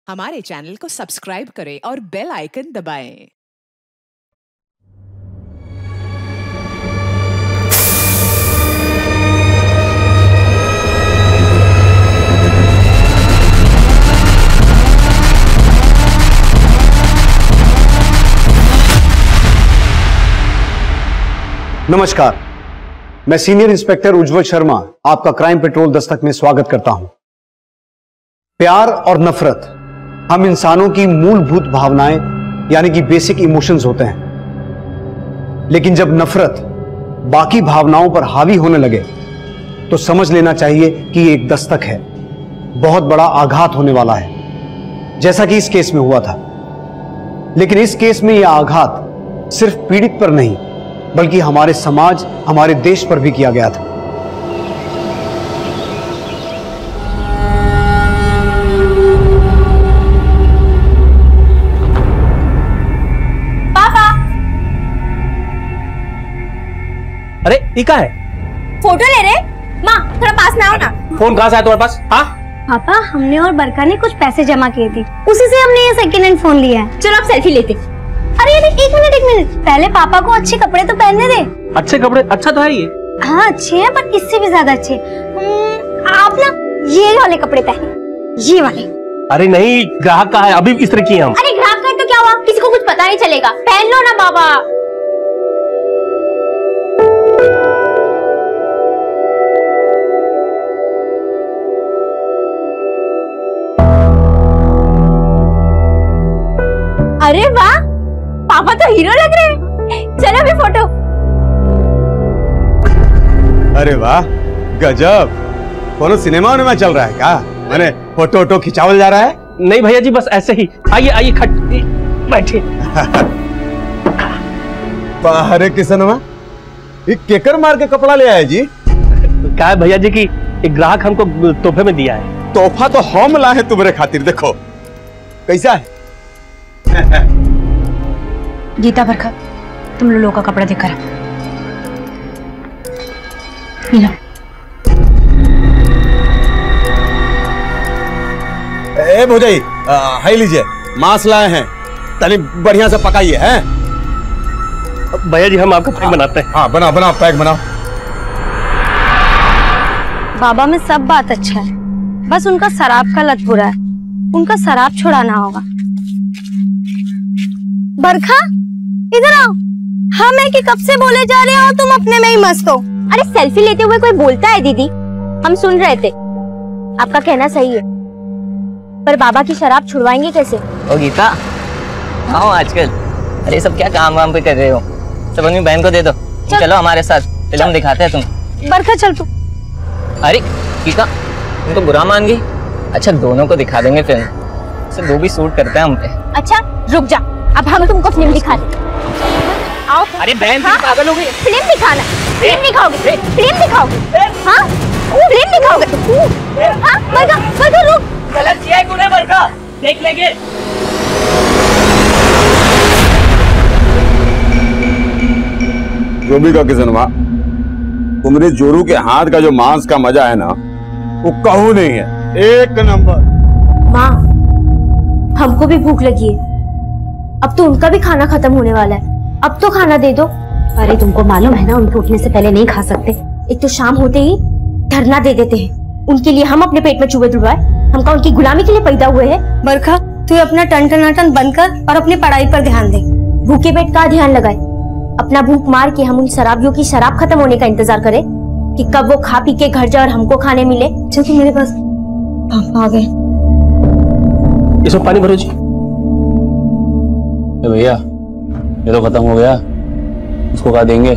हमारे चैनल को सब्सक्राइब करें और बेल आइकन दबाएं। नमस्कार, मैं सीनियर इंस्पेक्टर उज्जवल शर्मा आपका क्राइम पेट्रोल दस्तक में स्वागत करता हूं। प्यार और नफरत हम इंसानों की मूलभूत भावनाएं यानी कि बेसिक इमोशंस होते हैं, लेकिन जब नफरत बाकी भावनाओं पर हावी होने लगे तो समझ लेना चाहिए कि ये एक दस्तक है, बहुत बड़ा आघात होने वाला है, जैसा कि इस केस में हुआ था। लेकिन इस केस में यह आघात सिर्फ पीड़ित पर नहीं बल्कि हमारे समाज, हमारे देश पर भी किया गया था। पापा, अरे ये क्या है? फोटो ले रहे? माँ थोड़ा पास में आओ ना। फोन कहाँ से आया तुम्हारे पास? हाँ पापा, हमने और बरका ने कुछ पैसे जमा किए थे, उसी से हमने ये सेकंड हैंड फोन लिया है। चलो आप सेल्फी लेते। अरे एक मिनट, पहले पापा को अच्छे कपड़े तो पहनने दे। अच्छे कपड़े? अच्छा तो है ये। हाँ अच्छे हैं, पर इससे भी ज्यादा अच्छे। आप ना ये वाले कपड़े पहने, ये वाले। अरे नहीं, ग्राहक का है, अभी इस्त्री किए हम। अरे ग्राहक का तो क्या हुआ, किसी को कुछ पता नहीं चलेगा, पहन लो ना बाबा। अरे वाह, पापा तो हीरो लग रहे हैं। चलो अभी फोटो। अरे वाह, गजब! कौन सिनेमा में चल रहा है क्या? मैंने फोटो खिंचावल जा रहा है? नहीं भैया जी, बस ऐसे ही। आइए आइए, खट बैठिए। अरे किसनवा, ये केकर मार के कपड़ा ले आया जी? क्या है भैया जी की एक ग्राहक हमको तोहफे में दिया है। तोहफा तो हम लाए हैं तुम्हारे खातिर, देखो कैसा है। गीता, बरखा, तुम लोगों का कपड़ा देकर ए भौजाई, हाई लीजिए, मांस लाए हैं, तनी बढ़िया से पकाइए हैं। भैया जी हम आपका पैक बनाते हैं। हाँ बना पैक बनाओ। बाबा में सब बात अच्छा है, बस उनका शराब का लत बुरा है, उनका शराब छुड़ाना होगा। बरखा इधर आओ। हम है कि कब से बोले जा रहे हो, तुम अपने में ही मस्त हो। अरे सेल्फी लेते हुए कोई बोलता है दीदी, हम सुन रहे थे। आपका कहना सही है, पर बाबा की शराब छुड़वाएंगे कैसे? ओ गीता, आओ आजकल। अरे सब क्या काम वाम पे कर रहे हो? सब अपनी बहन को दे दो। चलो हमारे साथ फिल्म दिखाते हैं तुम। बरखा चल तू। अरे गीता, तुम तो बुरा मान गई। अच्छा दोनों को दिखा देंगे फिल्म, सब दो भी सूट करते हैं हम पे। अच्छा रुक जा, अब हम तुमको फिल्म दिखा दे। आओ। अरे बहन हाँ? पागल हो गई। फिल्म दिखाना, फिल्म दिखाओगे, फिल्म दिखाओगे। हाँ फिल्म दिखाओगे। हाँ बरखा रुक। गलत किया है तूने बरखा, देख लेंगे। जो भी का किसनवा, तुम्हारे जोरू के हाथ का जो मांस का मजा है ना, वो कहूँ नहीं है, एक नंबर। माँ हमको भी भूख लगी है, अब तो उनका भी खाना खत्म होने वाला है, अब तो खाना दे दो। अरे तुमको मालूम है ना, उनके उठने से पहले नहीं खा सकते। एक तो शाम होते ही धरना दे देते हैं, उनके लिए हम अपने पेट में चूहे तुड़वाए, हम उनकी गुलामी के लिए पैदा हुए हैं। बरखा तू अपना टन बंद कर और अपनी पढ़ाई पर ध्यान दे। भूखे पेट का ध्यान लगाए, अपना भूख मार के हम उन शराबियों की शराब खत्म होने का इंतजार करें कि कब वो खा पी के घर जाए और हमको खाने मिले। चल तू मेरे पास। पापा आ गए। इसमें पानी भरो जी। भैया ये तो खत्म हो गया, उसको क्या देंगे?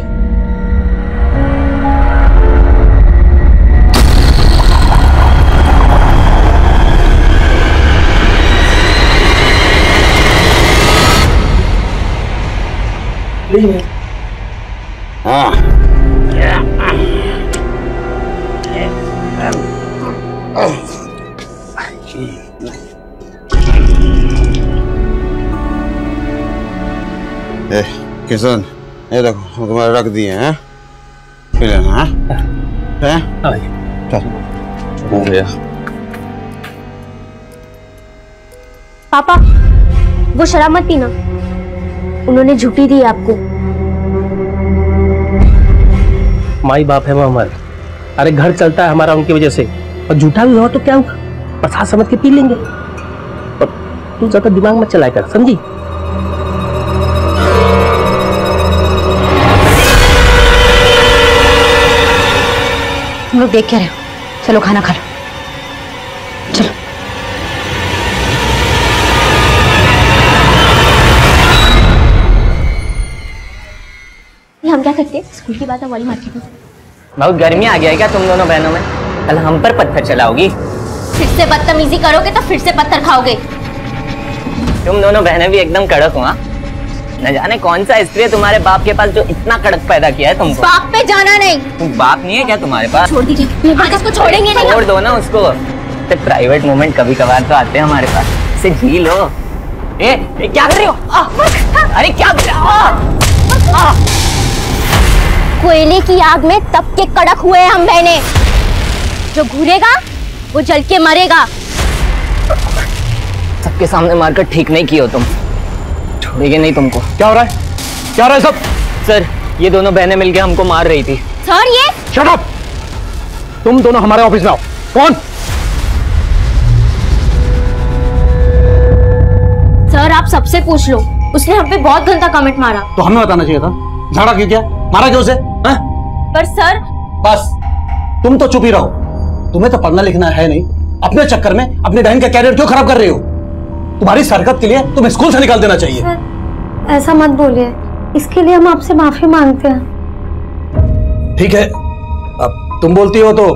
हाँ किशन, ये देखो तुम्हारे रख दिए हैं, पी लेना है? चल हो गया। पापा वो शराब मत पीना, उन्होंने झूठी दी आपको। माई बाप है वो हमारे, अरे घर चलता है हमारा उनकी वजह से, और झूठा भी हुआ तो क्या हुआ, प्रसाद समझ के पी लेंगे। और तू ज्यादा दिमाग मत चलाया कर, समझी? तुम लोग देख क्या रहे हो? चलो खाना खा लो, चलो। हम क्या करते हैं, स्कूल की बात है वाली मार्केट में। बहुत गर्मी आ गया है क्या तुम दोनों बहनों में? कल हम पर पत्थर चलाओगी? फिर से बदतमीजी करोगे तो फिर से पत्थर खाओगे। तुम दोनों बहनें भी एकदम कड़क हो। न जाने कौन सा स्त्री है तुम्हारे बाप के पास जो इतना कड़क पैदा किया है तुमको। बाप पे जाना नहीं। तुम बाप नहीं है क्या तुम्हारे पास? छोड़ दीजिए, आज इसको छोड़ेंगे नहीं। छोड़ दो ना उसको, तो प्राइवेट मोमेंट कभी कभार तो आते हैं हमारे पास, इसे जी लो। ए क्या कर रही हो? अरे क्या कर रही हो? कोयले की आग में तप के कड़क हुए हैं हम बहने, जो घूरेगा वो जल के मरेगा। सबके सामने मारकर ठीक नहीं किए हो तुम, छोड़ेंगे नहीं तुमको। क्या हो रहा है, क्या हो रहा है सब? सर ये दोनों बहनें मिलकर हमको मार रही थी। सर ये शट अप! तुम दोनों हमारे ऑफिस में आओ। कौन? सर आप सबसे पूछ लो, उसने हम पे बहुत गंदा कमेंट मारा। तो हमें बताना चाहिए था, झगड़ा क्यों किया, मारा क्यों उसे? पर सर बस तुम तो चुप ही रहो, तुम्हें तो पढ़ना लिखना है नहीं, अपने चक्कर में अपनी बहन का कैरियर क्यों खराब कर रही हो? तुम्हारी इस हरकत के लिए तुम्हें स्कूल से निकाल देना चाहिए। सर ऐसा मत बोलिए, इसके लिए हम आपसे माफी मांगते हैं। ठीक है, अब तुम बोलती हो तो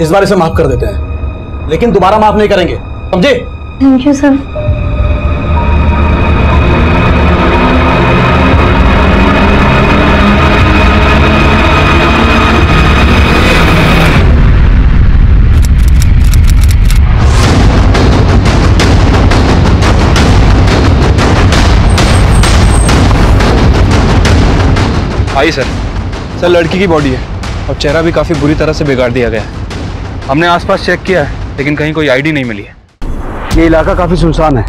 इस बार इसे माफ कर देते हैं, लेकिन दोबारा माफ नहीं करेंगे, समझे? Thank you sir. I sir लड़की की बॉडी है और चेहरा भी काफी बुरी तरह से बिगाड़ दिया गया है। हमने आसपास चेक किया है लेकिन कहीं कोई आईडी नहीं मिली है। ये इलाका काफी सुनसान है,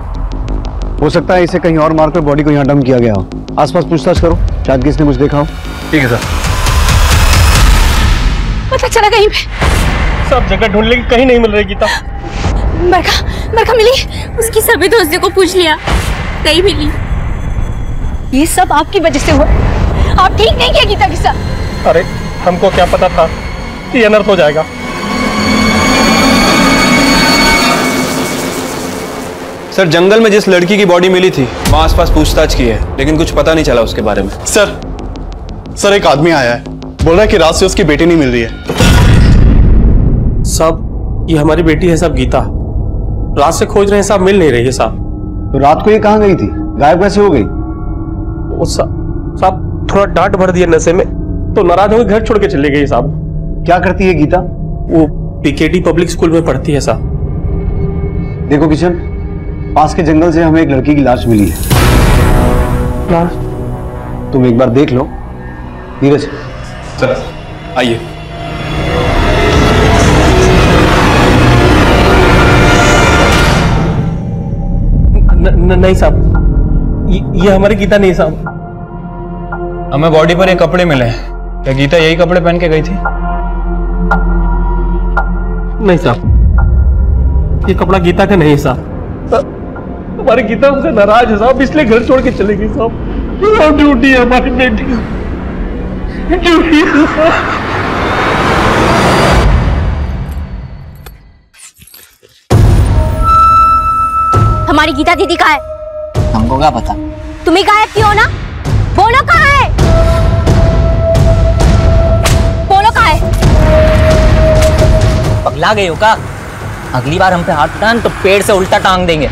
हो सकता है इसे कहीं और मारकर बॉडी को यहाँ डंप किया गया हो। आसपास पूछताछ करो, शायद किसने कुछ देखा हो। ठीक है सर। पता चला कहीं पे? सब जगह ढूंढ लेकिन कहीं नहीं मिल रही गीता। बरखा मिली, उसकी सभी दोस्तों को पूछ लिया, नहीं मिली। ये सब आपकी वजह से हुआ, आप ठीक नहीं किया गीता के साथ। अरे हमको क्या पता था कि अनर्थ हो जाएगा। सर जंगल में जिस लड़की की बॉडी मिली थी वहां आसपास पूछताछ की है लेकिन कुछ पता नहीं चला उसके बारे में। सर एक आदमी आया है, बोल रहा है कि रात से उसकी बेटी नहीं मिल रही है। साहब ये हमारी बेटी है साहब, गीता। रात से खोज रहे हैं साहब, मिल नहीं रही है साहब। तो रात को ये कहाँ गई थी, गायब कैसे हो गई? वो साहब थोड़ा डांट भर दिया नशे में तो नाराज होकर घर छोड़ के चली गई साहब। क्या करती है गीता? वो पीकेडी पब्लिक स्कूल में पढ़ती है साहब। देखो किशन, पास के जंगल से हमें एक लड़की की लाश मिली है। लाश? तुम एक बार देख लो। नीरज सर आइए। नहीं साहब, ये हमारी गीता नहीं साहब। हमें बॉडी पर ये कपड़े मिले हैं, क्या गीता यही कपड़े पहन के गई थी? नहीं साहब, ये कपड़ा गीता का नहीं साहब। हमारी गीता हमसे नाराज है साहब, इसलिए घर छोड़ के चली गई साहब। ड्यूटी है हमारी बेटी, ड्यूटी है साहब। हमारी गीता दीदी कहाँ है? हमको क्या पता? तुम ही गायब क्यों हो ना? बोलो कहाँ है? बोलो कहाँ है? पगला गई हो का? अगली बार हम पे हाथ उठान तो पेड़ से उल्टा टांग देंगे।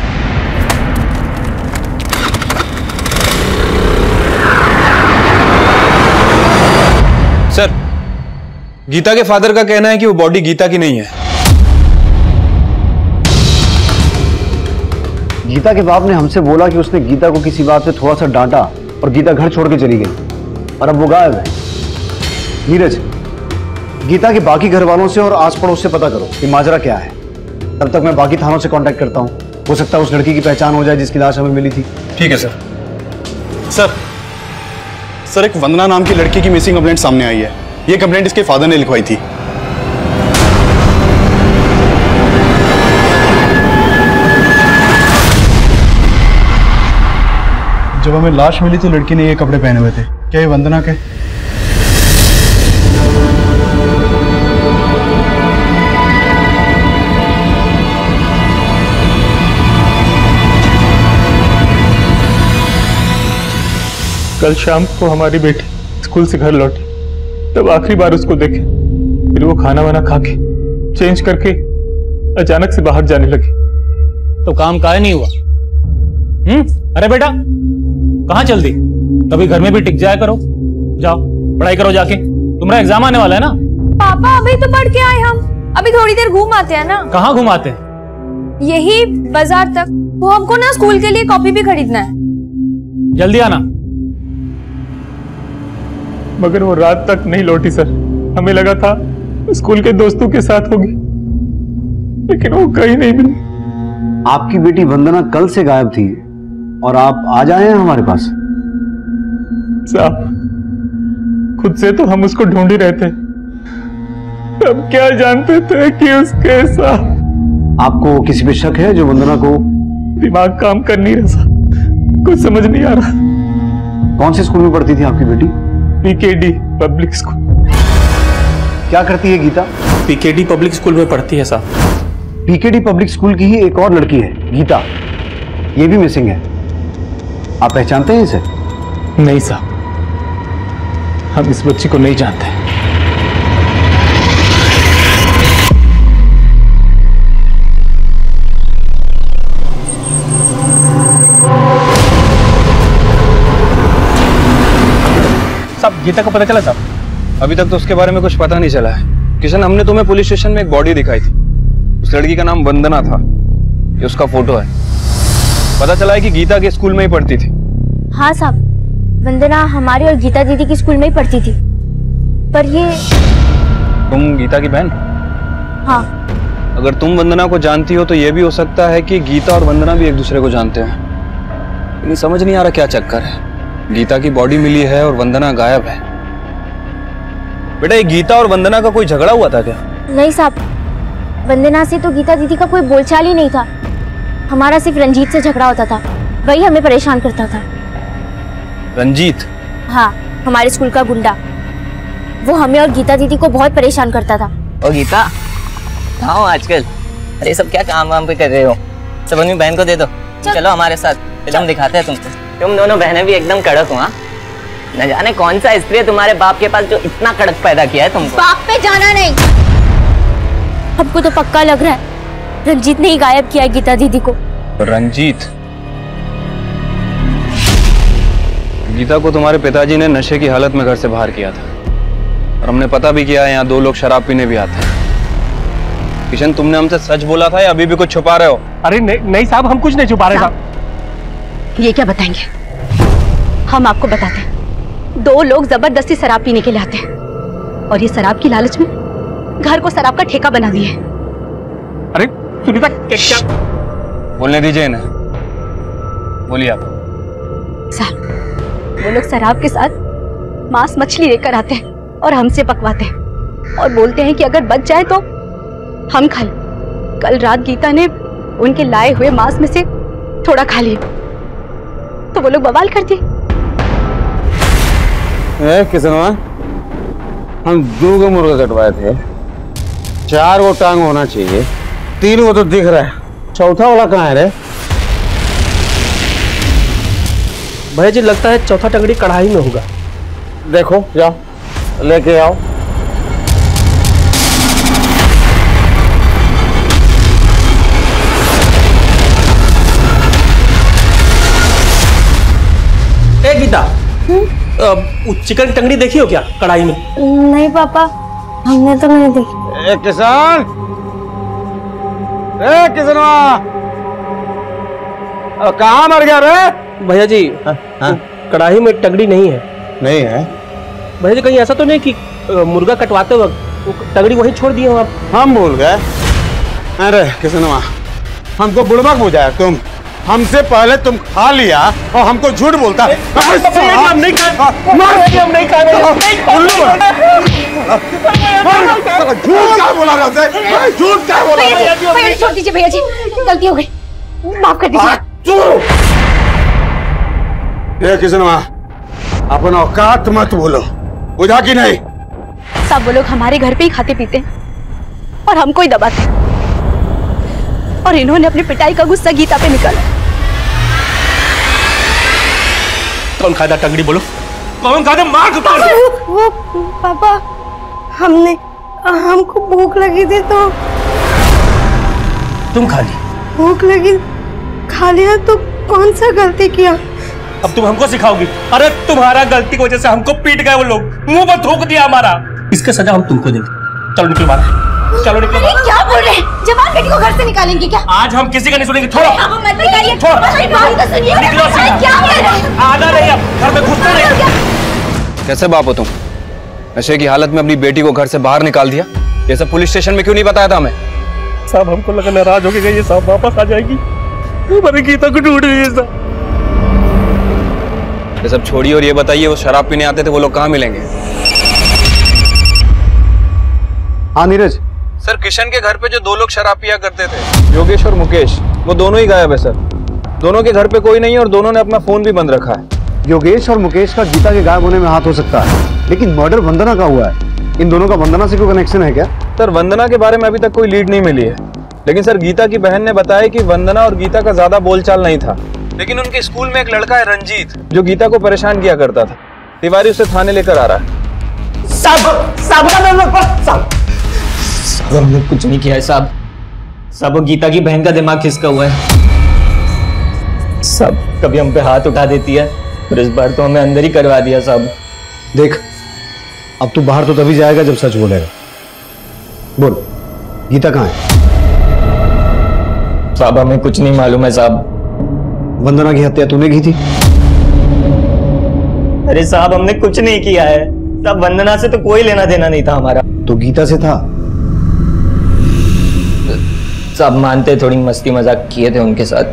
सर गीता के फादर का कहना है कि वो बॉडी गीता की नहीं है। गीता के बाप ने हमसे बोला कि उसने गीता को किसी बात पे थोड़ा सा डांटा और गीता घर छोड़ के चली गई और अब वो गायब है। नीरज, गीता के बाकी घर वालों से और आस पड़ोस से पता करो कि माजरा क्या है। तब तक मैं बाकी थानों से कांटेक्ट करता हूँ। हो सकता है उस लड़की की पहचान हो जाए जिसकी लाश हमें मिली थी। ठीक है सर। सर एक वंदना नाम की लड़की की मिसिंग कंप्लेंट सामने आई है। ये कंप्लेंट इसके फादर ने लिखवाई थी। जब हमें लाश मिली तो लड़की ने ये कपड़े पहने हुए थे। क्या ये वंदना के? कल शाम को हमारी बेटी स्कूल से घर लौटी, तब आखिरी बार उसको देखे। फिर वो खाना वाना खा के चेंज करके अचानक से बाहर जाने लगी। तो काम काहे नहीं हुआ? अरे बेटा कहाँ चल दी? कभी घर में भी टिक जाया करो। जाओ पढ़ाई करो जाके, तुम्हारा एग्जाम आने वाला है ना। पापा अभी तो पढ़ के आए हम, अभी थोड़ी देर घूम आते हैं ना। कहाँ घुमाते हैं? यही बाजार तक। वो हमको ना स्कूल के लिए कॉपी भी खरीदना है। जल्दी आना। मगर वो रात तक नहीं लौटी सर। हमें लगा था स्कूल के दोस्तों के साथ होगी, लेकिन वो कहीं नहीं मिली। आपकी बेटी वंदना कल से गायब थी और आप आज आए हैं हमारे पास। साहब खुद से तो हम उसको ढूंढ ही रहे थे, तब क्या जानते थे कि उसके साथ। आपको किसी पे शक है जो वंदना को? दिमाग काम कर नहीं रहा, कुछ समझ नहीं आ रहा। कौन से स्कूल में पढ़ती थी आपकी बेटी? PKD public school. क्या करती है गीता? पीकेडी पब्लिक स्कूल में पढ़ती है साहब। पीकेडी पब्लिक स्कूल की ही एक और लड़की है गीता, ये भी मिसिंग है। आप पहचानते हैं इसे? नहीं साहब, हम इस बच्ची को नहीं जानते। साहब गीता को पता चला साहब? अभी तक तो उसके बारे में कुछ पता नहीं चला है। किशन, हमने तुम्हें पुलिस स्टेशन में एक बॉडी दिखाई थी। उस लड़की का नाम वंदना था। ये उसका फोटो है। पता चला है कि गीता के स्कूल में ही पढ़ती थी। हाँ साहब, वंदना हमारी और गीता दीदी की स्कूल में ही पढ़ती थी। पर ये तुम गीता की बहन? हाँ। अगर तुम वंदना को जानती हो तो ये भी हो सकता है कि गीता और वंदना भी एक दूसरे को जानते हैं। लेकिन समझ नहीं आ रहा क्या चक्कर है। गीता की बॉडी मिली है और वंदना गायब है। बेटा ये गीता और वंदना का कोई झगड़ा हुआ था क्या? नहीं साहब, वंदना से तो गीता दीदी का कोई बोलचाल ही नहीं था। हमारा सिर्फ रंजीत से झगड़ा होता था, वही हमें परेशान करता था। रंजीत? हाँ, हमारे स्कूल का गुंडा। वो हमें और गीता दीदी को बहुत परेशान करता था। ओ गीता, कहाँ हो आजकल? अरे सब क्या काम वाम पे कर रहे हो? सब अपनी बहन को दे दो। चलो हमारे साथ, फिल्म दिखाते हैं तुमको। तुम दोनों बहनें भी एकदम कड़क हो। न जाने कौन सा स्त्री है तुम्हारे बाप के पास जो इतना कड़क पैदा किया है तुमको। बाप पे जाना नहीं। हमको तो पक्का लग रहा है रंजीत ने ही गायब किया गीता दीदी को। रंजीत? गीता को तुम्हारे पिताजी ने नशे की हालत में घर से बाहर किया था और हमने पता भी किया है यहाँ 2 लोग शराब पीने भी आते हैं। किशन, तुमने हमसे सच बोला था या अभी भी कुछ छुपा रहे हो? अरे नहीं साहब, हम कुछ नहीं छुपा रहे साहब। ये क्या बताएंगे? हम आपको बताते हैं। 2 लोग जबरदस्ती शराब पीने के लिए आते हैं और ये शराब की लालच में घर को शराब का ठेका बना दिए। अरे सुनीता, क्या? बोलने दीजिए इन्हें। बोलिए आप। साहब, वो लोग शराब के साथ मांस मछली लेकर आते हैं और हमसे पकवाते हैं और बोलते हैं कि अगर बच जाए तो हम खा लें। कल रात गीता ने उनके लाए हुए मांस में से थोड़ा खा लिया तो वो लोग बवाल कर दिए। किसनवा, हम 2 को मुर्गा कटवाए थे, 4 को टांग होना चाहिए, 3 को तो दिख रहा है, चौथा वाला कहाँ है रे? भैया जी लगता है चौथा टंगड़ी कढ़ाई में होगा। देखो, जाओ लेके आओ। ए गीता, चिकन टंगड़ी देखी हो क्या कढ़ाई में? नहीं पापा, हमने तो नहीं देखी। किसान, किसनवा, कहाँ मर गया रे? भैया जी कढ़ाई में टंगड़ी नहीं है। नहीं है भैया जी, कहीं ऐसा तो नहीं कि मुर्गा कटवाते वक्त टंगड़ी वहीं छोड़ दिए हो आप? हम भूल गए। अरे किसनवा, हमको बुड़बक बुझाया तुम। हमसे पहले तुम खा लिया और हमको झूठ बोलता है। हम नहीं खाएंगे। झूठ क्या बोला रहा है? झूठ क्या बोला रहा है? भैया छोड़ दीजिए भैया जी, गलती हो गई, माफ कर दीजिए। ये किसनवा, अपन औकात मत बोलो, बुझा कि नहीं? सब वो लोग हमारे घर पे ही खाते पीते हैं और हमको ही दबाते हैं, और इन्होंने अपनी पिटाई का गुस्सा गीता पे निकाला। कौन खादा टंगड़ी बोलो, कौन खादा? मार के उतार। वो पापा, हमको भूख लगी थी तो। तुम खा ली? भूख लगी, खा लिया तो कौन सा गलती किया? अब तुम हमको सिखाओगी? अरे तुम्हारा गलती की वजह से हमको पीट गए वो लोग, मुंह पर थूक दिया हमारा। इसका सजा हम तुमको देंगे। चलो निकलो बाहर, चलो निकलो बाहर। क्या बोल रहे हैं? जवान बेटी को घर से निकालेंगे क्या? आज हम किसी का नहीं सुनेंगे। छोड़ो, छोड़ो, आना नहीं, अब घर में घुसना नहीं। कैसे बाप हो तुम? नशे की हालत में अपनी बेटी को घर से बाहर निकाल दिया। ये सब पुलिस स्टेशन में क्यों नहीं बताया था हमें? साहब हमको लगा नाराज हो गई, ये साहब वापस आ जाएगी, हमारी गीता को ढूंढ रही है साहब। ये सब छोड़िए और ये बताइए, वो शराब पीने आते थे, वो लोग कहाँ मिलेंगे? हाँ नीरज सर, किशन के घर पे जो दो लोग शराब पिया करते थे, योगेश और मुकेश, वो दोनों ही गायब है सर। दोनों के घर पे कोई नहीं है और दोनों ने अपना फोन भी बंद रखा है। योगेश और मुकेश का गीता के गायब होने में हाथ हो सकता है, लेकिन मर्डर वंदना का हुआ है। इन दोनों का वंदना से कोई कनेक्शन है क्या? सर, वंदना के बारे में अभी तक कोई लीड नहीं मिली है, लेकिन सर गीता की बहन ने बताया कि वंदना और गीता का ज्यादा बोलचाल नहीं था, लेकिन उनके स्कूल में एक लड़का है रंजीत, जो गीता को परेशान किया करता था। तिवारी उसे थाने लेकर आ रहा है। हमने कुछ नहीं किया है साहब। सब वो गीता की बहन का दिमाग खिसका हुआ है। सब कभी हम पे हाथ उठा देती है, और इस बार तो हमें अंदर ही करवा दिया साहब। देख, अब तू बाहर तो तभी जाएगा जब सच बोलेगा। बोल, गीता कहाँ है? साहब हमें कुछ नहीं मालूम है साहब। वंदना की हत्या तूने की थी? अरे साहब हमने कुछ नहीं किया है साहब, वंदना से तो कोई लेना देना नहीं था हमारा। तो गीता से था? साहब मानते, थोड़ी मस्ती मजाक किए थे उनके साथ,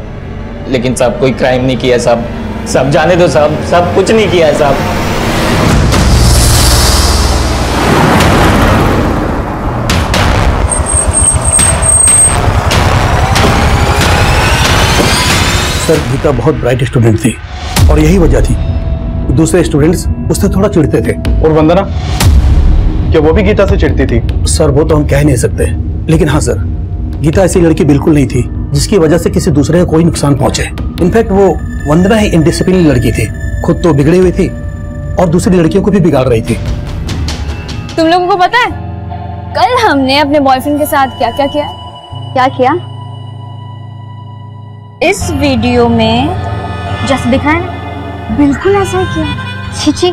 लेकिन साहब कोई क्राइम नहीं किया साहब। सब जाने दो साहब, सब कुछ नहीं किया है साहब। सर, गीता बहुत ब्राइट स्टूडेंट थी और यही वजह थी दूसरे स्टूडेंट्स उससे थोड़ा चिढ़ते थे। और वंदना, क्या वो भी गीता से चिढ़ती थी? सर वो तो हम कह नहीं सकते, लेकिन हाँ सर, गीता ऐसी लड़की बिल्कुल नहीं थी जिसकी वजह से किसी दूसरे को कोई नुकसान पहुंचे। इनफैक्ट वो वंदना ही इनडिसिप्लिन लड़की थी, खुद तो बिगड़ी हुई थी और दूसरी लड़कियों को भी बिगाड़ रही थी। तुम लोगों को पता है कल हमने अपने बॉयफ्रेंड के साथ क्या क्या किया? क्या किया? इस वीडियो में जैसे दिखाया ना, बिल्कुल ऐसा ही किया। छी,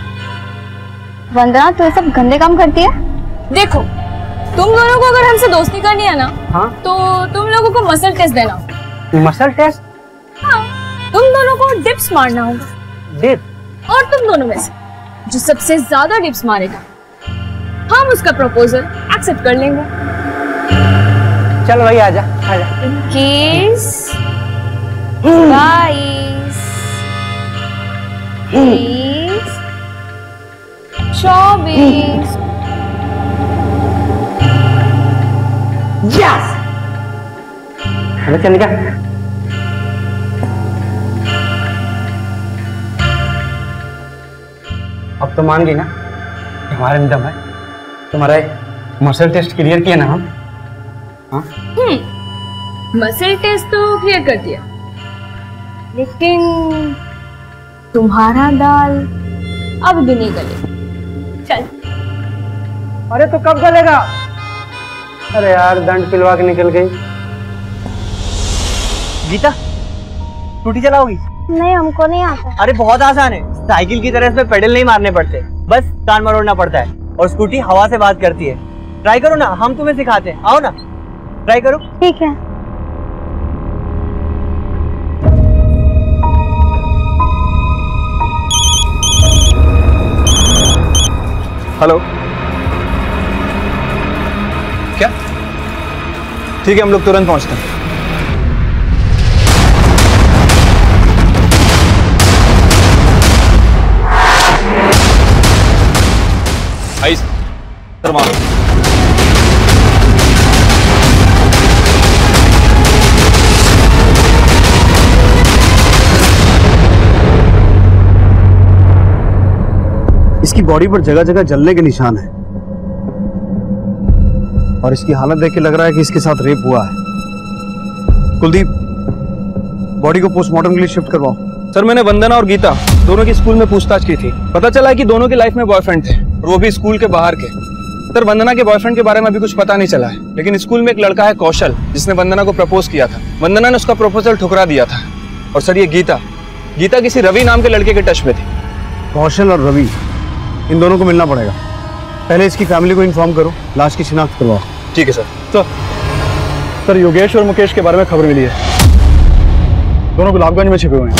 वंदना तो ये सब गंदे काम करती है। देखो, तुम दोनों को अगर हमसे दोस्ती करनी है ना, हाँ? तो तुम लोगों को मसल टेस्ट देना। Muscle test? हाँ, तुम दोनों को डिप्स मारना होगा। डिप? और तुम दोनों में से जो सबसे ज्यादा डिप्स मारेगा, हम उसका प्रपोजल एक्सेप्ट कर लेंगे। चल भाई, आजा आजा। 21, 22, 23, 24। यस! चल क्या? अब तो मान गई ना कि हमारे में दम है। तुम्हारा मसल टेस्ट क्लियर किया ना हम? हाँ? मसल टेस्ट तो क्लियर कर दिया, लेकिन तुम्हारा दाल अब भी नहीं गले। चल। अरे तो कब गलेगा? अरे यार, दंड पिलवा के निकल गई। गीता, स्कूटी चलाओगी? नहीं, हमको नहीं आता। अरे बहुत आसान है, साइकिल की तरह इसमें पेडल नहीं मारने पड़ते, बस कान मरोड़ना पड़ता है, और स्कूटी हवा से बात करती है। ट्राई करो ना, हम तुम्हें सिखाते हैं, आओ ना, ट्राई करो। ठीक है। हेलो, क्या? ठीक है, हम लोग तुरंत पहुंचते हैं। इसकी बॉडी पर जगह जगह जलने के निशान है और इसकी हालत देख के लग रहा है कि इसके साथ रेप हुआ है। कुलदीप, बॉडी को पोस्टमार्टम के लिए शिफ्ट करवाओ। सर, मैंने वंदना और गीता दोनों की स्कूल में पूछताछ की थी। पता चला है कि दोनों की लाइफ में बॉयफ्रेंड थे और वो भी स्कूल के बाहर के। सर, वंदना के बॉयफ्रेंड के बारे में अभी कुछ पता नहीं चला है, लेकिन स्कूल में एक लड़का है कौशल, जिसने वंदना को प्रपोज किया था। वंदना ने उसका प्रपोजल ठुकरा दिया था। और सर, ये गीता किसी रवि नाम के लड़के के टच में थी। कौशल और रवि, इन दोनों को मिलना पड़ेगा। पहले इसकी फैमिली को इन्फॉर्म करो, लाश की शिनाख्त करवाओ। ठीक है सर। सर, योगेश और मुकेश के बारे में खबर मिली है। दोनों गुलाबगंज में छिपे हुए हैं।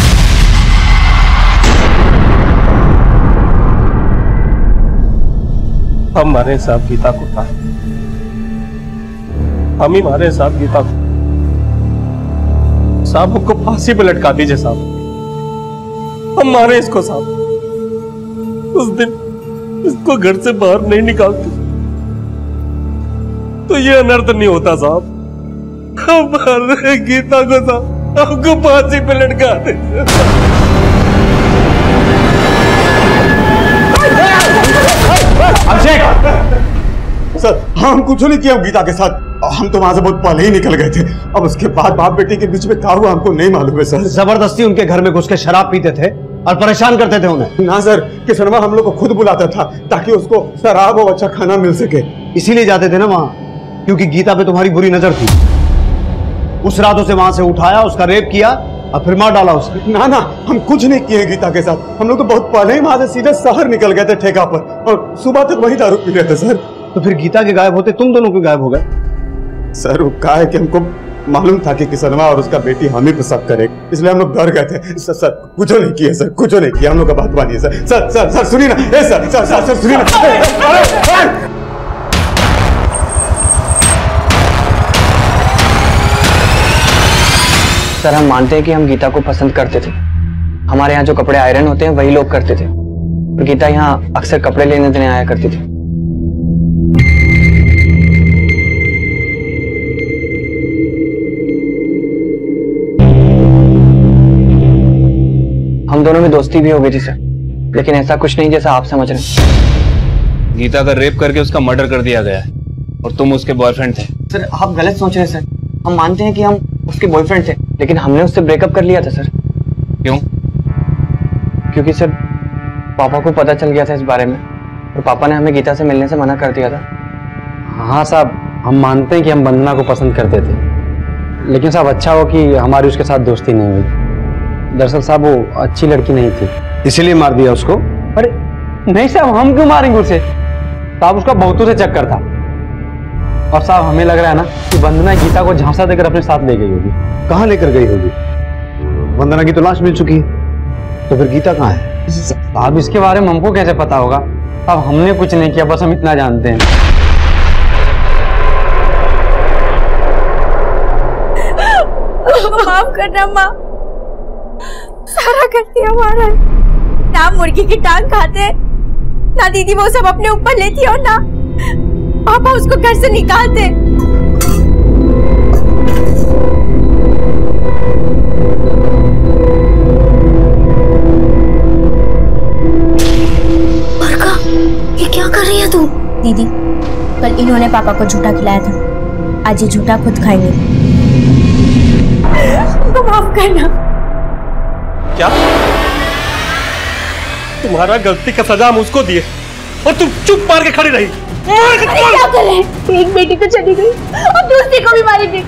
हम मारे साहब गीता को, हम ही मारे साहब गीता को। साहब हमको फांसी पे लटका दीजिए साहब, हम मारे इसको साहब। उस दिन इसको घर से बाहर नहीं निकालते तो ये अनर्थ नहीं होता साहब। हम मार रहे गीता को साहब, हमको फांसी पे लटका दीजिए। अभिषेक सर, हम कुछ नहीं किया गीता के साथ। हम तो वहां से बहुत पहले ही निकल गए थे। अब उसके बाद बाप बेटी के बीच में क्या हुआ हमको नहीं मालूम है सर। जबरदस्ती उनके घर में घुस के शराब पीते थे और परेशान करते थे उन्हें। ना सर, किसनवा हम लोग को खुद बुलाता था ताकि उसको शराब और अच्छा खाना मिल सके। इसीलिए जाते थे ना वहां, क्योंकि गीता पे तुम्हारी बुरी नजर थी। उस रात उसे वहां से उठाया, उसका रेप किया और फिर मार डाला उसे। ना, हम कुछ नहीं किए गीता के साथ। हम लोग तो बहुत पहले ही वहां से सीधे शहर निकल गए थे ठेका पर, और सुबह तक वही दारू पी रहे थे सर। तो फिर गीता के गायब होते तुम दोनों के गायब हो गए। सर, वो कहा है कि हमको मालूम था कि किसनवा और उसका बेटी हम ही पे शक करे, इसलिए हम लोग डर गए थे। सर कुछ नहीं किए सर, कुछ नहीं किया। हम लोग का बात मानिए सर। सर सुनिए ना। सर सुनिए ना। सर, हम मानते हैं कि हम गीता को पसंद करते थे। हमारे यहाँ जो कपड़े आयरन होते हैं वही लोग करते थे, और गीता यहाँ अक्सर कपड़े लेने देने आया करती थी। हम दोनों में दोस्ती भी हो गई थी सर, लेकिन ऐसा कुछ नहीं जैसा आप समझ रहे हैं। गीता का रेप करके उसका मर्डर कर दिया गया है और तुम उसके बॉयफ्रेंड थे। सर, आप गलत सोच रहे हैं सर। हम मानते हैं कि हम उसके बॉयफ्रेंड थे, लेकिन हमने उससे ब्रेकअप कर लिया था सर। क्यों? क्योंकि सर पापा को पता चल गया था इस बारे में, और पापा ने हमें गीता से मिलने से मना कर दिया था। हाँ साहब, हम मानते हैं कि हम वंदना को पसंद करते थे, लेकिन साहब अच्छा हो कि हमारी उसके साथ दोस्ती नहीं हुई। दरअसल साहब वो अच्छी लड़की नहीं थी, इसीलिए मार दिया उसको। अरे नहीं साहब, हम क्यों मारेंगे उसे? साहब उसका बहुतों से चक्कर था, और साहब हमें लग रहा है ना कि वंदना गीता को झांसा देकर अपने साथ ले गई होगी। कहाँ लेकर गई होगी? वंदना की तो लाश मिल चुकी है, तो फिर गीता कहाँ है? साहब इसके बारे में हमको कैसे पता होगा? साहब हमने कुछ नहीं किया, बस हम इतना जानते हैं। माफ करना माँ, सारा करती हमारा। ना मुर्गी की टांग खाते, ना दीदी वो सब अपने ऊपर लेती, और ना पापा उसको घर से निकालते। बरका, ये क्या कर रही है तू? दीदी, कल इन्होंने पापा को झूठा खिलाया था, आज ये झूठा खुद खाएंगे। तो माफ करना। क्या तुम्हारा गलती का सजा हम उसको दिए और तुम चुप मार के खड़ी रही? क्या करें? एक बेटी तो चली गई और दूसरी को भी मारेंगे।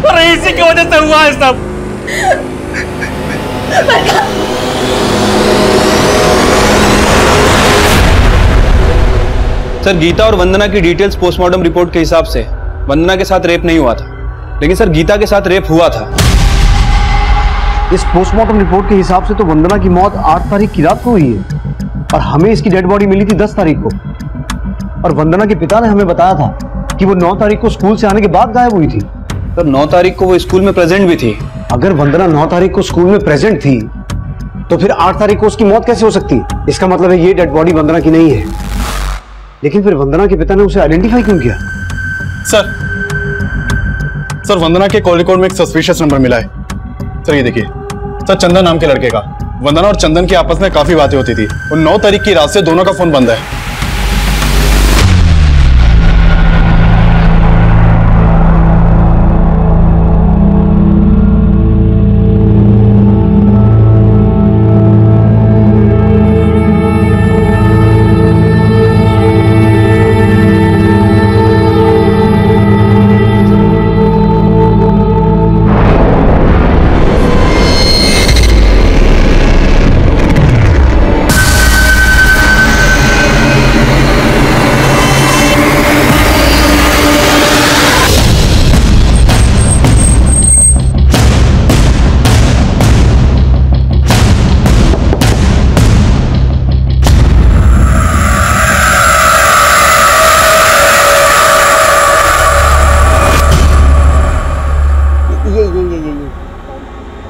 अरे इसी की वजह से हुआ है सब। सर, गीता और वंदना की डिटेल्स पोस्टमार्टम रिपोर्ट के हिसाब से वंदना के साथ रेप नहीं हुआ था, लेकिन सर गीता के साथ रेप हुआ था। इस पोस्टमार्टम रिपोर्ट के हिसाब से तो वंदना की मौत 8 तारीख की रात को हुई है, और हमें इसकी डेड बॉडी मिली थी 10 तारीख को, और वंदना के पिता ने हमें बताया था कि वो 9 तारीख को स्कूल से आने के बाद गायब हुई थी। सर 9 तारीख को वो स्कूल में प्रेजेंट भी थी। अगर वंदना 9 तारीख को स्कूल में प्रेजेंट थी, तो फिर 8 तारीख को उसकी मौत कैसे हो सकती है? इसका मतलब है ये डेड बॉडी वंदना की नहीं है। लेकिन फिर वंदना के पिता ने उसे आइडेंटिफाई क्यों किया? सर वंदना के कॉल रिकॉर्ड में एक सस्पिशियस नंबर मिला है। सर ये देखिए सर, चंदन नाम के लड़के का। वंदना और चंदन की आपस में काफी बातें होती थी और 9 तारीख की रात से दोनों का फोन बंद है।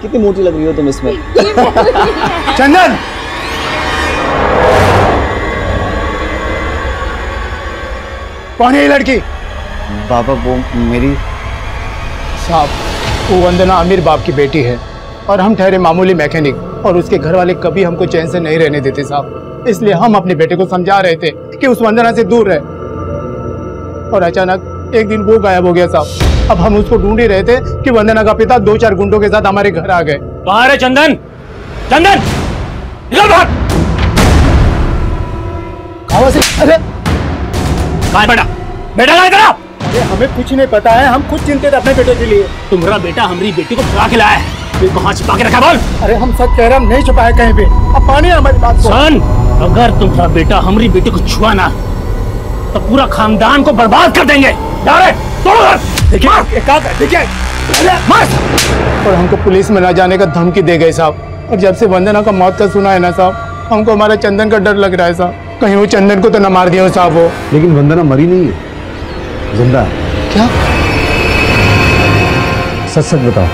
कितनी मोटी लग रही हो तुम इसमें। चंदन, कौन है ये लड़की? बाबा वो मेरी साहब, वो वंदना अमीर बाप की बेटी है और हम ठहरे मामूली मैकेनिक, और उसके घर वाले कभी हमको चैन से नहीं रहने देते साहब। इसलिए हम अपने बेटे को समझा रहे थे कि उस वंदना से दूर रहे, और अचानक एक दिन वो गायब हो गया साहब। अब हम उसको ढूंढ ही रहे थे कि वंदना का पिता 2-4 गुंडों के साथ हमारे घर आ गए। कहाँ है चंदन? चंदन निकल बाहर। कहाँ से? अरे कहाँ है बेटा? बेटा कहाँ है तेरा? अरे हमें कुछ नहीं पता है, हम खुद चिंतित अपने बेटे के लिए। तुम्हारा बेटा हमारी बेटी को चुरा के लाया है, फिर कहाँ छिपा के रखा बोल? अरे हम सच कह रहे, हम नहीं छुपाए कहीं पे। अब पानी हमारी बात को। सुन, अगर तुम्हारा बेटा हमारी बेटी को छुआ ना तो पूरा खानदान को बर्बाद कर देंगे। देखिए और हमको पुलिस में न जाने का धमकी दे गए साहब। और जब से वंदना का मौत का सुना है ना साहब, हमको हमारे चंदन का डर लग रहा है साहब। कहीं वो चंदन को तो न मार दिया हो साहब वो। लेकिन वंदना मरी नहीं है, जिंदा है। क्या? सच सच बताओ,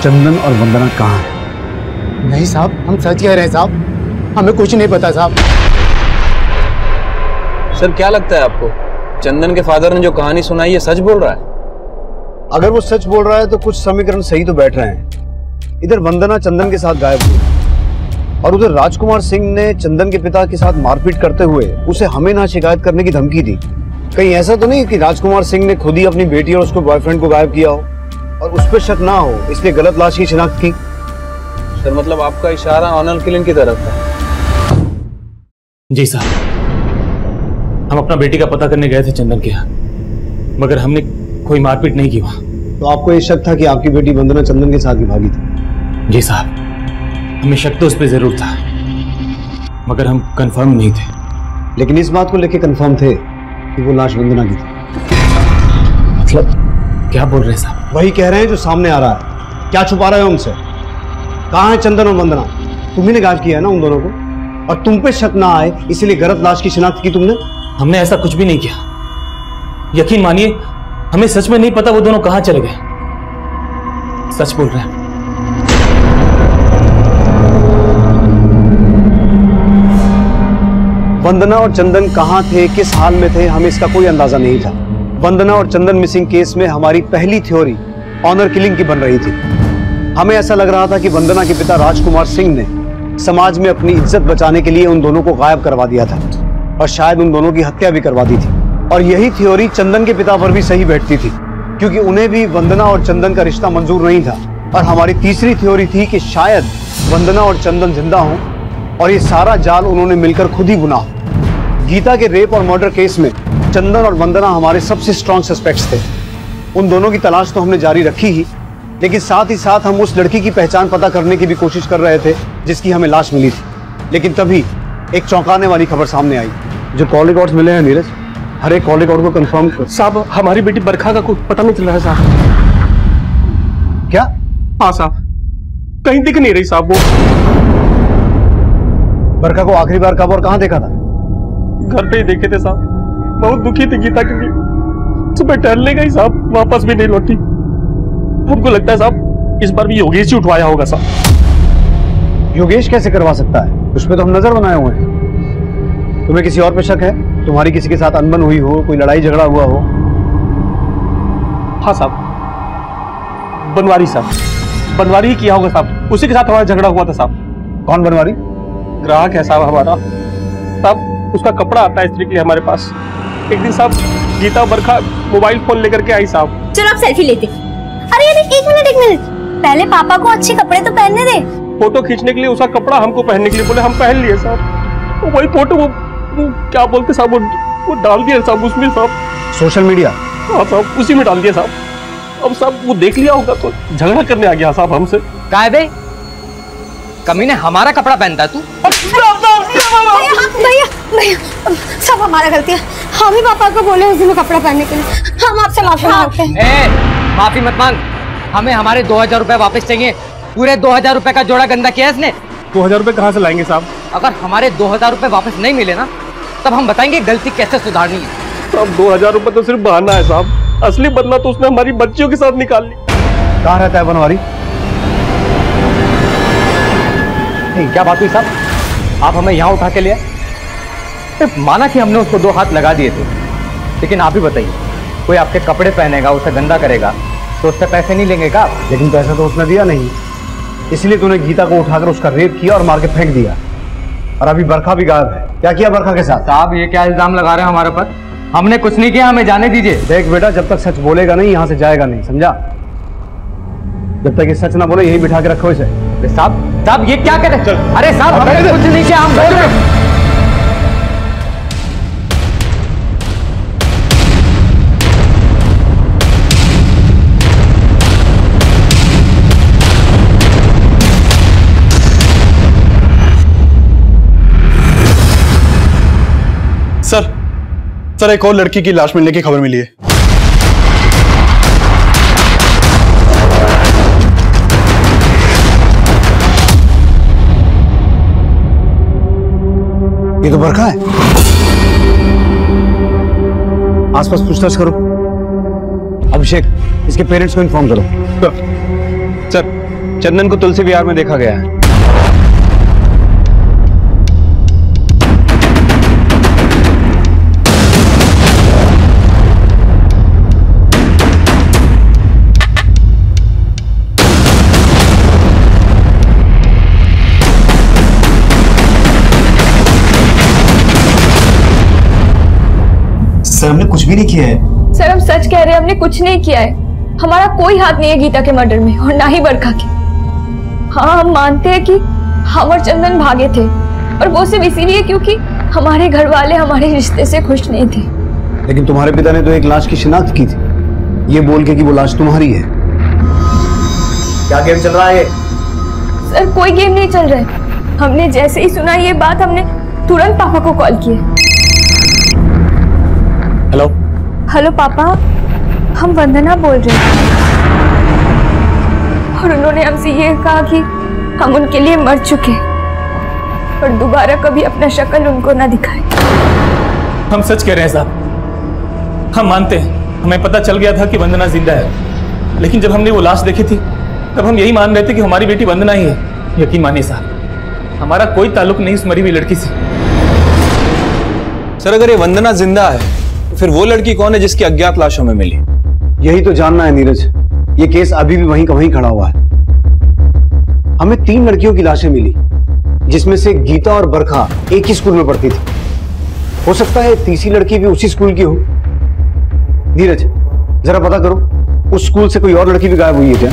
चंदन और वंदना कहाँ है? नहीं साहब, हम सच कह रहे हैं साहब, हमें कुछ नहीं पता साहब। सर क्या लगता है आपको, चंदन के फादर ने जो कहानी सुनाई है सच बोल रहा है? अगर वो सच बोल रहा है तो कुछ समीकरण सही तो बैठ रहे हैं। इधर वंदना चंदन के साथ गायब हुई और उधर राजकुमार सिंह ने चंदन के पिता के साथ मारपीट करते हुए उसे हमें ना शिकायत करने की धमकी दी। कहीं ऐसा तो नहीं कि राजकुमार सिंह ने खुद ही अपनी बेटी और उसके बॉयफ्रेंड को गायब किया हो और उस पर शक ना हो, इसलिए गलत लाश की शिनाख्त की? सर मतलब आपका इशारा ऑनर किलिंग की तरफ है? जी साहब, हम अपना बेटी का पता करने गए थे चंदन के यहाँ, मगर हमने कोई मारपीट नहीं की वहां। तो आपको ये शक था कि आपकी बेटी वंदना चंदन के साथ ही भागी थी? जी साहब, हमें शक तो उस पर जरूर था, मगर हम कंफर्म नहीं थे। लेकिन इस बात को लेकर कंफर्म थे कि वो लाश वंदना की थी? मतलब क्या बोल रहे हैं साहब? वही कह रहे हैं जो सामने आ रहा है। क्या छुपा रहे हो हमसे? कहाँ है चंदन और वंदना? तुम्ही ने गायब किया है ना उन दोनों को, और तुम पे शक ना आए इसलिए गलत लाश की शिनाख्त की तुमने। हमने ऐसा कुछ भी नहीं किया, यकीन मानिए हमें सच में नहीं पता वो दोनों कहां चले गए। सच बोल रहे हैं। वंदना और चंदन कहां थे, किस हाल में थे, हमें इसका कोई अंदाजा नहीं था। वंदना और चंदन मिसिंग केस में हमारी पहली थ्योरी ऑनर किलिंग की बन रही थी। हमें ऐसा लग रहा था कि वंदना के पिता राजकुमार सिंह ने समाज में अपनी इज्जत बचाने के लिए उन दोनों को गायब करवा दिया था और शायद उन दोनों की हत्या भी करवा दी थी। और यही थ्योरी चंदन के पिता पर भी सही बैठती थी, क्योंकि उन्हें भी वंदना और चंदन का रिश्ता मंजूर नहीं था। और हमारी तीसरी थ्योरी थी कि शायद वंदना और चंदन जिंदा हों और ये सारा जाल उन्होंने मिलकर खुद ही बुना हो। गीता के रेप और मर्डर केस में चंदन और वंदना हमारे सबसे स्ट्रॉन्ग सस्पेक्ट्स थे। उन दोनों की तलाश तो हमने जारी रखी ही, लेकिन साथ ही साथ हम उस लड़की की पहचान पता करने की भी कोशिश कर रहे थे जिसकी हमें लाश मिली थी। लेकिन तभी एक चौंकाने वाली खबर सामने आई। जो कॉल रिकॉर्ड्स मिले हैं नीरज, हर एक कॉल रिकॉर्ड को कंफर्म कर। साहब हमारी बेटी बरखा का कुछ पता नहीं चल रहा है साहब। क्या? हाँ साहब, कहीं दिख नहीं रही साहब। वो बरखा को आखिरी बार कब और कहाँ देखा था? घर पे ही देखे थे साहब। बहुत दुखी थी गीता, क्योंकि सुबह टहलने गई साहब, वापस भी नहीं लौटी। हमको लगता है साहब इस बार भी योगेश ही उठवाया होगा साहब। योगेश कैसे करवा सकता है? उस पर तो हम नजर बनाए हुए हैं। तुम्हें किसी और पे शक है? तुम्हारी किसी के साथ अनबन हुई हो, कोई लड़ाई झगड़ा हुआ हो? हाँ साहब, बनवारी साहब, बनवारी ही किया होगा साहब, उसी के साथ हमारा झगड़ा हुआ था साहब। कौन बनवारी? ग्राहक है साहब हमारा साहब, उसका कपड़ा आता है स्त्री के लिए हमारे पास। एक दिन साहब गीता बरखा मोबाइल फोन लेकर के आई साहब। चलो आप सेल्फी लेते। अरे एक मिनट, पहले पापा को अच्छे कपड़े तो पहनने दे। फोटो खींचने के लिए उसका कपड़ा हमको पहनने के लिए बोले, हम पहन लिए साहब। तो वही फोटो वो क्या बोलते साहब, वो डाल दिया साहब उसमें साहब, सोशल मीडिया। हाँ साहब, उसी में डाल दिया साहब। अब साहब वो देख लिया होगा तो झगड़ा करने आ गया साहब हमसे। काय बे, कमीने हमारा कपड़ा पहनता है तू? भैया सब हमारा गलती है, हम ही पापा को बोले उस दिन कपड़ा पहनने के लिए। हम आपसे माफी मांगते हैं। माफी मत मांग, हमें हमारे 2000 रुपए वापस चाहिए। पूरे 2000 रुपए का जोड़ा गंदा किया इसने। 2000 रुपए कहाँ से लाएंगे साहब? अगर हमारे 2000 रुपए वापस नहीं मिले ना, तब हम बताएंगे गलती कैसे सुधारनी है। साहब 2000 रुपए तो सिर्फ बहाना है साहब, असली बदला तो उसने हमारी बच्चियों के साथ निकाल ली। कहाँ रहता है बनवारी? क्या बात हुई साहब, आप हमें यहाँ उठा के लिए? माना कि हमने उसको 2 हाथ लगा दिए थे, लेकिन आप ही बताइए, कोई आपके कपड़े पहनेगा, उसे गंदा करेगा तो उससे पैसे नहीं लेंगे क्या? लेकिन पैसा तो उसने दिया नहीं, इसलिए तूने गीता को उठाकर उसका रेप किया और मार के फेंक दिया। और अभी बरखा भी गायब है। क्या किया बरखा के साथ? साहब ये क्या इल्जाम लगा रहे हैं हमारे पर? हमने कुछ नहीं किया, हमें जाने दीजिए। देख बेटा, जब तक सच बोलेगा नहीं यहाँ से जाएगा नहीं, समझा? जब तक ये सच ना बोले यही बिठा के रखो इसे। साहब ये क्या कर रहे हैं? अरे साहब हमने कुछ नहीं किया, हम बोल रहे हैं। सर एक और लड़की की लाश मिलने की खबर मिली है। ये तो बरखा है। आसपास पूछताछ करो। अभिषेक, इसके पेरेंट्स को इन्फॉर्म करो। सर चंदन को तुलसी विहार में देखा गया है। सर हमने कुछ भी नहीं किया है। सर हम सच कह रहे हैं, हमने कुछ नहीं किया है। हमारा कोई हाथ नहीं है गीता के मर्डर में, और ना ही बरखा के। हाँ हम मानते हैं कि हम और चंदन भागे थे, और वो सिर्फ इसीलिए क्योंकि हमारे घर वाले हमारे रिश्ते से खुश नहीं थे। लेकिन तुम्हारे पिता ने तो एक लाश की शिनाख्त की थी, ये बोल के कि वो लाश तुम्हारी है। क्या गेम चल रहा है? सर कोई गेम नहीं चल रहा है। हमने जैसे ही सुना ये बात, हमने तुरंत पापा को कॉल किया। हेलो पापा, हम वंदना बोल रहे हैं, और उन्होंने हमसे ये कहा कि हम उनके लिए मर चुके, और दोबारा कभी अपना शक्ल उनको ना दिखाए। हम सच कह रहे हैं साहब, हम मानते हैं, हमें पता चल गया था कि वंदना जिंदा है, लेकिन जब हमने वो लाश देखी थी तब हम यही मान रहे थे कि हमारी बेटी वंदना ही है। यकीन मानिए साहब, हमारा कोई ताल्लुक नहीं उस मरी हुई लड़की से। सर अगर ये वंदना जिंदा है तो फिर वो लड़की कौन है जिसकी अज्ञात लाशों में मिली? यही तो जानना है नीरज। ये केस अभी भी वहीं का वहीं खड़ा हुआ है। हमें 3 लड़कियों की लाशें मिली, जिसमें से गीता और बरखा एक ही स्कूल में पढ़ती थी। हो सकता है तीसरी लड़की भी उसी स्कूल की हो। नीरज जरा पता करो, उस स्कूल से कोई और लड़की भी गायब हुई है क्या?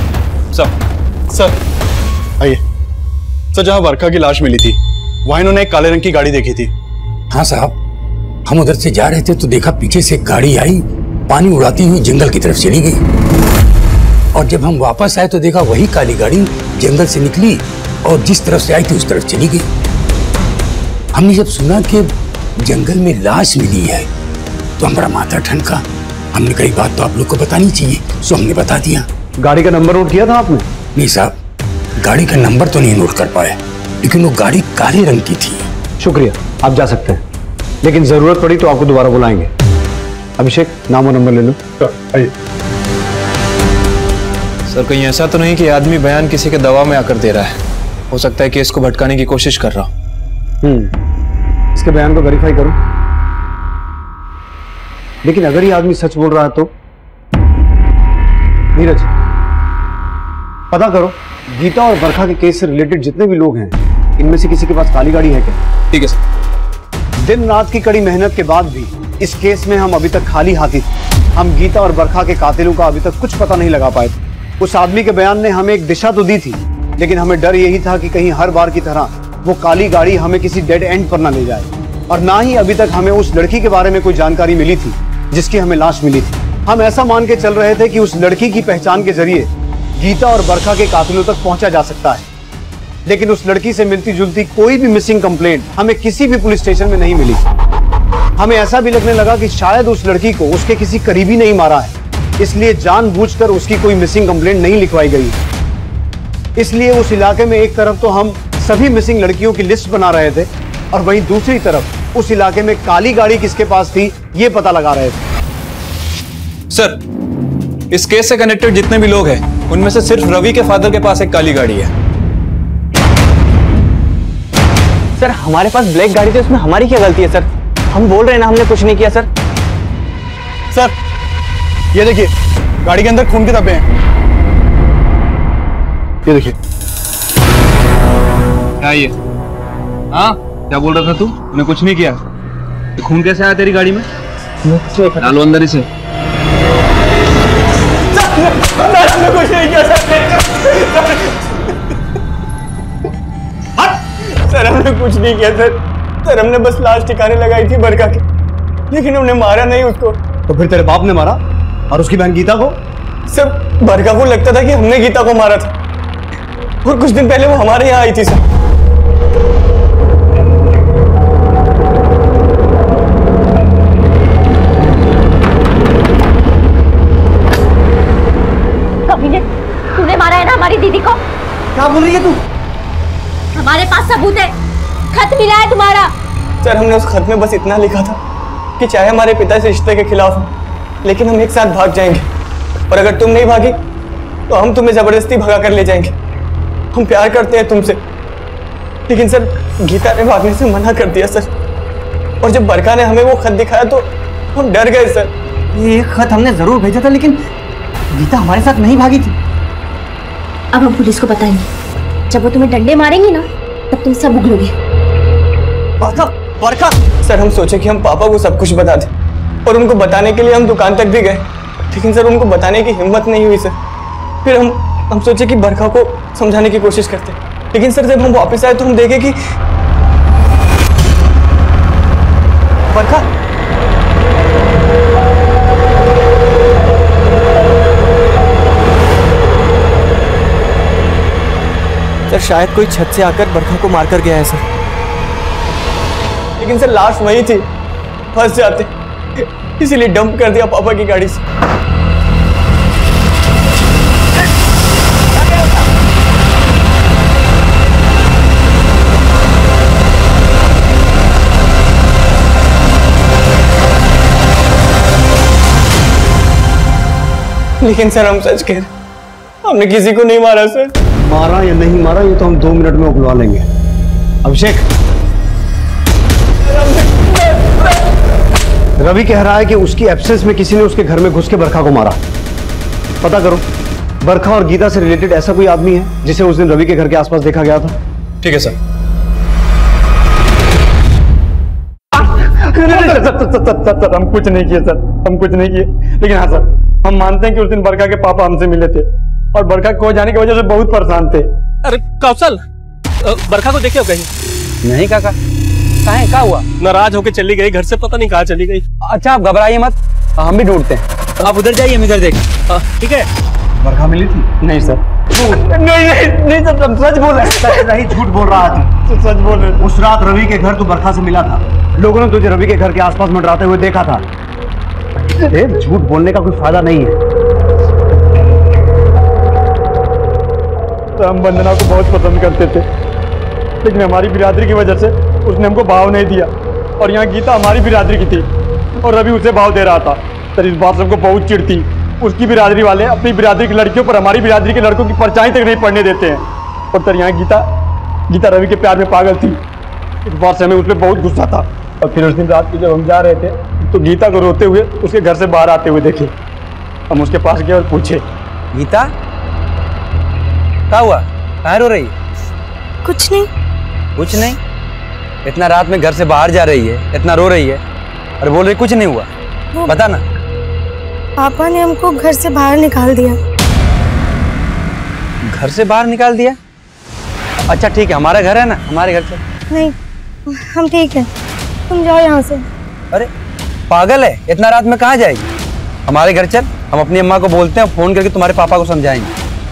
सर आइए। सर जहां बरखा की लाश मिली थी वहां इन्होंने एक काले रंग की गाड़ी देखी थी। हाँ साहब, हम उधर से जा रहे थे तो देखा पीछे से एक गाड़ी आई, पानी उड़ाती हुई जंगल की तरफ चली गई। और जब हम वापस आए तो देखा वही काली गाड़ी जंगल से निकली और जिस तरफ से आई थी उस तरफ चली गई। हमने जब सुना कि जंगल में लाश मिली है तो हमारा माथा ठनका। हमने कई बात तो आप लोग को बतानी चाहिए, सो हमने बता दिया। गाड़ी का नंबर नोट किया था आपने? नहीं साहब, गाड़ी का नंबर तो नहीं नोट कर पाए, लेकिन वो गाड़ी काले रंग की थी। शुक्रिया, आप जा सकते हैं, लेकिन जरूरत पड़ी तो आपको दोबारा बुलाएंगे। अभिषेक नाम और नंबर ले लो। आइए। सर कहीं ऐसा तो नहीं कि आदमी बयान किसी के दवा में आकर दे रहा है? हो सकता है केस को भटकाने की कोशिश कर रहा हूं। इसके बयान को वेरीफाई करो। लेकिन अगर ये आदमी सच बोल रहा है तो नीरज, पता करो गीता और बरखा के केस से रिलेटेड जितने भी लोग हैं, इनमें से किसी के पास काली गाड़ी है क्या? ठीक है सर। दिन रात की कड़ी मेहनत के बाद भी इस केस में हम अभी तक खाली हाथी थे। हम गीता और बरखा के कातिलों का अभी तक कुछ पता नहीं लगा पाए थे। उस आदमी के बयान ने हमें एक दिशा तो दी थी, लेकिन हमें डर यही था कि कहीं हर बार की तरह वो काली गाड़ी हमें किसी डेड एंड पर ना ले जाए। और ना ही अभी तक हमें उस लड़की के बारे में कोई जानकारी मिली थी जिसकी हमें लाश मिली थी। हम ऐसा मान के चल रहे थे कि उस लड़की की पहचान के जरिए गीता और बरखा के कातिलों तक पहुंचा जा सकता है, लेकिन उस लड़की से मिलती जुलती कोई भी मिसिंग कंप्लेंट हमें किसी भी पुलिस स्टेशन में नहीं मिली। हमें ऐसा भी लगने लगा कि शायद उस लड़की को उसके किसी करीबी ने ही मारा है, इसलिए जानबूझकर उसकी कोई मिसिंग कंप्लेंट नहीं लिखवाई गई। इसलिए उस इलाके में एक तरफ तो हम सभी मिसिंग लड़कियों की लिस्ट बना रहे थे और वहीं दूसरी तरफ उस इलाके में काली गाड़ी किसके पास थी ये पता लगा रहे थे। सर, इस केस से कनेक्टेड जितने भी लोग हैं उनमें से सिर्फ रवि के फादर के पास एक काली गाड़ी है। सर हमारे पास ब्लैक गाड़ी थी, उसमें हमारी क्या गलती है सर? हम बोल रहे हैं ना हमने कुछ नहीं किया सर। सर ये देखिए, गाड़ी के अंदर खून के धब्बे हैं। ये देखिए। क्या ये? हाँ क्या बोल रहा था तू? मैंने कुछ नहीं किया। तो खून कैसे आया तेरी गाड़ी में? डालो अंदर इसे। मैंने कुछ नहीं किया सर, हमने कुछ नहीं किया सर, हमने बस लाश ठिकाने लगाई थी बरखा की, लेकिन हमने मारा नहीं उसको। तो फिर तेरे बाप ने मारा और उसकी बहन गीता को? सर बरखा को लगता था कि हमने गीता को मारा था, और कुछ दिन पहले वो हमारे यहाँ आई थी सर। तूने मारा है ना हमारी दीदी को? क्या बोल रही है तू? हमारे पास सबूत है, खत मिला है तुम्हारा। सर हमने उस खत में बस इतना लिखा था कि चाहे हमारे पिता इस रिश्ते के खिलाफ हो, लेकिन हम एक साथ भाग जाएंगे, और अगर तुम नहीं भागी तो हम तुम्हें जबरदस्ती भगा कर ले जाएंगे। हम प्यार करते हैं तुमसे। लेकिन सर गीता ने भागने से मना कर दिया सर, और जब बरखा ने हमें वो खत दिखाया तो हम डर गए सर। ये खत हमने जरूर भेजा था, लेकिन गीता हमारे साथ नहीं भागी थी। अब हम पुलिस को बताएंगे, जब वो तुम्हें डंडे मारेंगे ना तब तुम सब उगलोगे। बरखा सर, हम सोचे कि हम पापा को सब कुछ बता दें, और उनको बताने के लिए हम दुकान तक भी गए, लेकिन सर उनको बताने की हिम्मत नहीं हुई सर। फिर हम सोचे कि बरखा को समझाने की कोशिश करते, लेकिन सर जब हम वापस आए तो हम देखे कि बरखा सर शायद कोई छत से आकर बरखा को मारकर गया है सर। लेकिन सर लाश वही थी, फंस जाते, इसीलिए डंप कर दिया पापा की गाड़ी से। लेकिन सर हम सच कह रहे, हमने किसी को नहीं मारा सर। मारा या नहीं मारा ये तो हम 2 मिनट में उगलवा लेंगे। अभिषेक, रवि कह रहा है कि उसकी एब्सेंस में किसी ने उसके घर में घुस के बरखा को मारा। पता करो बरखा और गीता से रिलेटेड ऐसा कोई आदमी है जिसे उस दिन रवि के घर के आसपास देखा गया था? ठीक है सर। सर हम कुछ नहीं किए सर, हम कुछ नहीं किए, लेकिन हाँ सर हम मानते हैं कि उस दिन बरखा के पापा हमसे मिले थे और बरखा खो जाने की वजह से बहुत परेशान थे। अरे कौशल, बरखा को देखे हो कहीं? नहीं काका। क्या हुआ? नाराज होके चली गई, घर से पता नहीं कहाँ चली गई। अच्छा आप घबराइए मत, हम भी ढूंढते हैं। आप उधर जाइए, हम इधर देख। ठीक है। बरखा मिली थी? नहीं सर। नहीं सर, तुम सच बोल रहे। नहीं झूठ बोल रहा था। सच बोल रहे। उस रात रवि के घर तू बरखा से मिला था, लोगों ने तुझे रवि के घर के आसपास मंडराते हुए देखा था। झूठ बोलने का कोई फायदा नहीं है। तो हम वंदना को बहुत पसंद करते थे, लेकिन हमारी बिरादरी की वजह से उसने हमको भाव नहीं दिया, और यहाँ गीता हमारी बिरादरी की थी और रवि उसे भाव दे रहा था। सर इस बात से हमको बहुत चिढ़ थी। उसकी बिरादरी वाले अपनी बिरादरी की लड़कियों पर हमारी बिरादरी के लड़कों की परछाई तक नहीं पड़ने देते हैं। और सर यहाँ गीता रवि के प्यार में पागल थी। इस बात से हमें उस पर बहुत गुस्सा था। और फिर उस दिन रात को जब हम जा रहे थे तो गीता को रोते हुए उसके घर से बाहर आते हुए देखे। हम उसके पास गए और पूछे, गीता क्या हुआ, कहाँ रो रही है? कुछ नहीं। कुछ नहीं? इतना रात में घर से बाहर जा रही है, इतना रो रही है और बोल रही कुछ नहीं हुआ। बता ना। पापा ने हमको घर से बाहर निकाल दिया। घर से बाहर निकाल दिया? अच्छा ठीक है, हमारा घर है ना, हमारे घर चल। नहीं, हम ठीक है, तुम जाओ यहाँ से। अरे पागल है, इतना रात में कहाँ जाएगी? हमारे घर चल, हम अपनी अम्मा को बोलते हैं, फोन करके तुम्हारे पापा को समझाएंगे।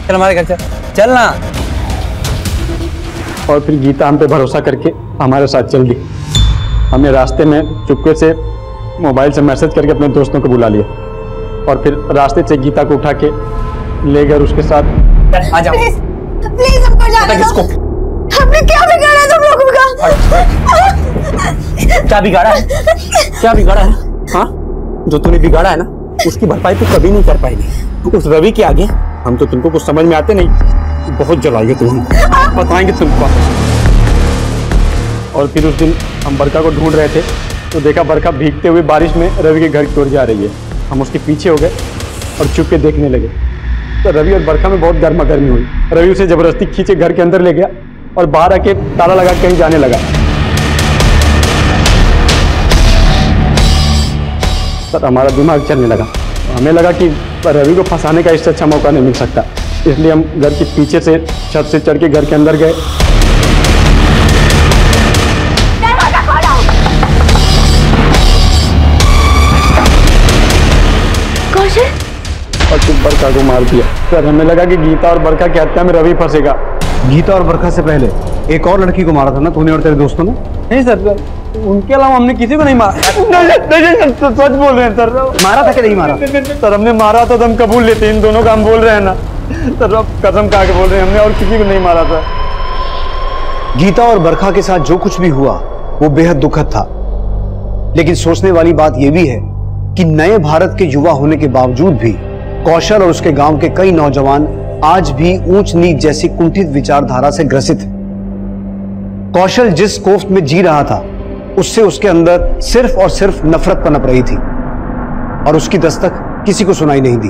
चल हमारे घर चल, चल ना। और फिर गीता हम पे भरोसा करके हमारे साथ चल दी। हमने रास्ते में चुपके से मोबाइल से मैसेज करके अपने दोस्तों को बुला लिया और फिर रास्ते से गीता को उठा के ले गए उसके साथ। आ जाओ। प्लीज हमको जाने दो। हमने क्या बिगाड़ा तुम लोगों का? क्या बिगाड़ा है? क्या बिगाड़ा है? हाँ, जो तूने बिगाड़ा है ना, उसकी भरपाई तू कभी नहीं कर पाएगी। उस रवि के आगे हम तो तुमको कुछ समझ में आते नहीं, बहुत जलाएंगे तुम, बताएंगे तुमको। और फिर उस दिन हम बरखा को ढूंढ रहे थे तो देखा बरखा भीगते हुए बारिश में रवि के घर की ओर जा रही है। हम उसके पीछे हो गए और चुप के देखने लगे तो रवि और बरखा में बहुत गर्मा गर्मी हुई। रवि उसे जबरदस्ती खींचे घर के अंदर ले गया और बाहर आके ताला लगा कहीं जाने लगा। सर हमारा दिमाग चलने लगा, हमें लगा कि रवि को फंसाने का इससे अच्छा मौका नहीं मिल सकता, इसलिए हम घर के पीछे से छत से चढ़ के घर के अंदर गए। और फिर बरखा को मार दिया। सर हमें लगा कि गीता और बरखा की हत्या में रवि फंसेगा। गीता और बरखा से पहले एक और लड़की को मारा था ना तूने और तेरे दोस्तों ने? नहीं सर, उनके अलावा हमने किसी को नहीं मारा। नहीं सच बोल रहे हैं सर। मारा था कि नहीं मारा? सर हमने मारा था तो हम कबूल लेते, इन दोनों का हम बोल रहे हैं ना सर, अब कसम खा के बोल रहे हैं हमने और किसी को नहीं मारा था। गीता और बरखा के साथ जो कुछ भी हुआ वो बेहद दुखद था, लेकिन सोचने वाली बात यह भी है कि नए भारत के युवा होने के बावजूद भी कौशल और उसके गांव के कई नौजवान आज भी ऊंच नीच जैसी कुंठित विचारधारा से ग्रसित हैं। कौशल जिस कोफ्त में जी रहा था उससे उसके अंदर सिर्फ और सिर्फ नफरत पनप रही थी और उसकी दस्तक किसी को सुनाई नहीं दी।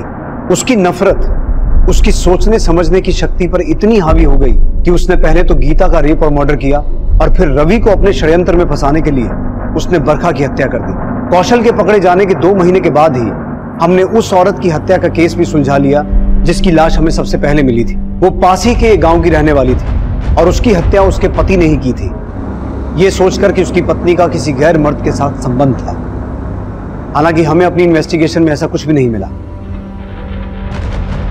उसकी नफरत उसकी सोचने समझने की शक्ति पर इतनी हावी हो गई कि उसने पहले तो गीता का रेप और मर्डर किया और फिर रवि को अपने षड्यंत्र में फंसाने के लिए उसने बरखा की हत्या कर दी। कौशल के पकड़े जाने के 2 महीने के बाद ही हमने उस औरत की हत्या का केस भी सुलझा लिया जिसकी लाश हमें सबसे पहले मिली थी। वो पास ही के गांव की रहने वाली थी और उसकी हत्या उसके पति ने ही की थी, ये सोचकर कि उसकी पत्नी का किसी गैर मर्द के साथ संबंध था। हालांकि हमें अपनी इन्वेस्टिगेशन में ऐसा कुछ भी नहीं मिला।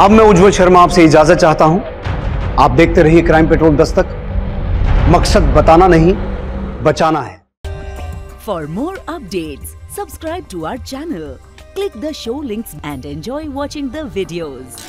अब मैं उज्जवल शर्मा आपसे इजाजत चाहता हूं। आप देखते रहिए क्राइम पेट्रोल दस्तक। मकसद बताना नहीं, बचाना है। For more updates, subscribe to our channel, click the show links and enjoy watching the videos.